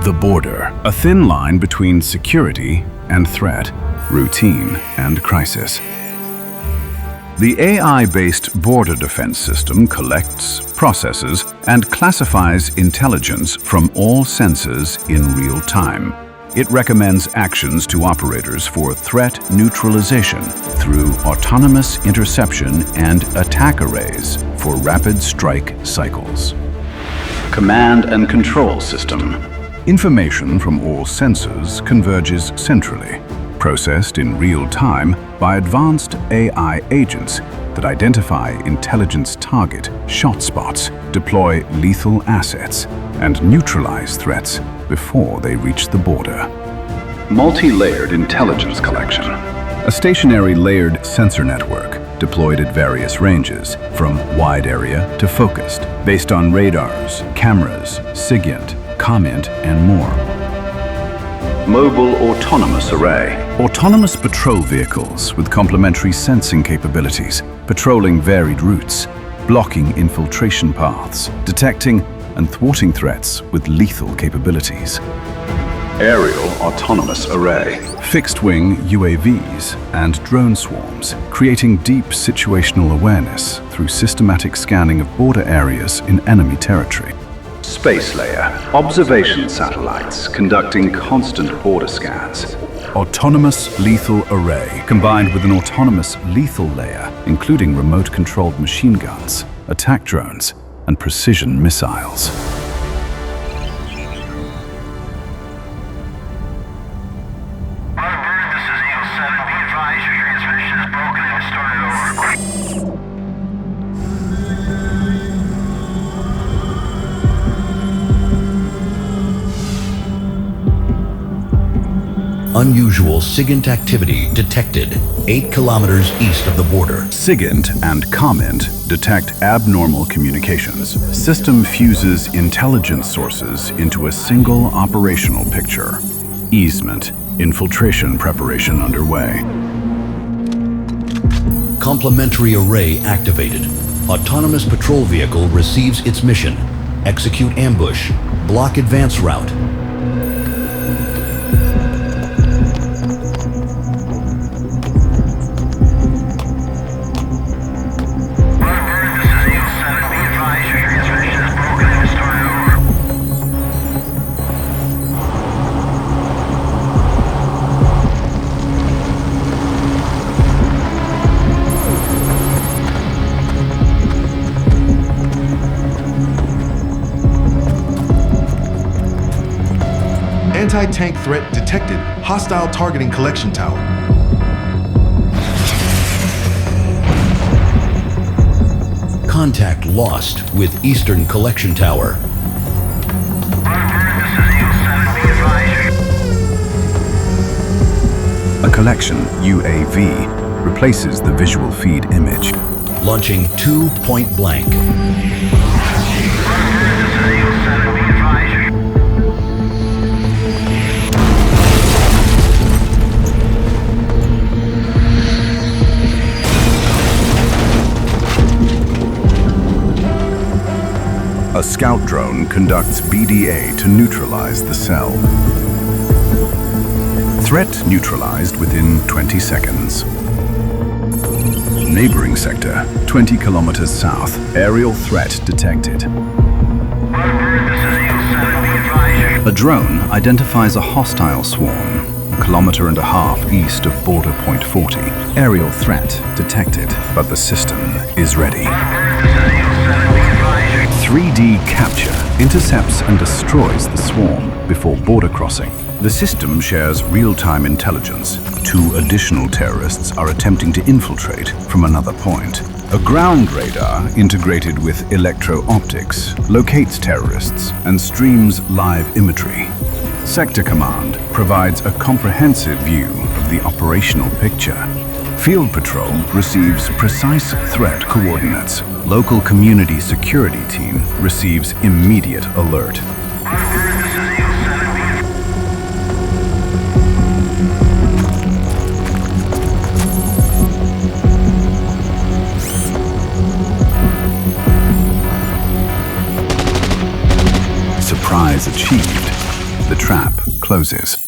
The border, a thin line between security and threat, routine and crisis. The AI-based border defense system collects, processes, and classifies intelligence from all sensors in real time. It recommends actions to operators for threat neutralization through autonomous interception and attack arrays for rapid strike cycles. Command and control system. Information from all sensors converges centrally, processed in real time by advanced AI agents that identify intelligence target, shot spots, deploy lethal assets, and neutralize threats before they reach the border. Multi-layered intelligence collection. A stationary layered sensor network deployed at various ranges, from wide area to focused, based on radars, cameras, SIGINT, COMINT, and more. Mobile autonomous array. Autonomous patrol vehicles with complementary sensing capabilities, patrolling varied routes, blocking infiltration paths, detecting and thwarting threats with lethal capabilities. Aerial autonomous array. Fixed-wing UAVs and drone swarms, creating deep situational awareness through systematic scanning of border areas in enemy territory. Space layer. Observation satellites conducting constant border scans. Autonomous lethal array combined with an autonomous lethal layer, including remote-controlled machine guns, attack drones, and precision missiles. Unusual SIGINT activity detected 8 kilometers east of the border. SIGINT and COMINT detect abnormal communications. System fuses intelligence sources into a single operational picture. Easement. Infiltration preparation underway. Complementary array activated. Autonomous patrol vehicle receives its mission. Execute ambush. Block advance route. Anti-tank threat detected. Hostile targeting collection tower. Contact lost with Eastern Collection Tower. A collection UAV replaces the visual feed image. Launching 2 point blank. A scout drone conducts BDA to neutralize the cell. Threat neutralized within 20 seconds. Neighboring sector, 20 kilometers south. Aerial threat detected. A drone identifies a hostile swarm, a kilometer and a half east of border point 40. Aerial threat detected, but the system is ready. 3D capture intercepts and destroys the swarm before border crossing. The system shares real-time intelligence. 2 additional terrorists are attempting to infiltrate from another point. A ground radar integrated with electro-optics locates terrorists and streams live imagery. Sector Command provides a comprehensive view of the operational picture. Field Patrol receives precise threat coordinates. Local community security team receives immediate alert. Surprise achieved. the trap closes.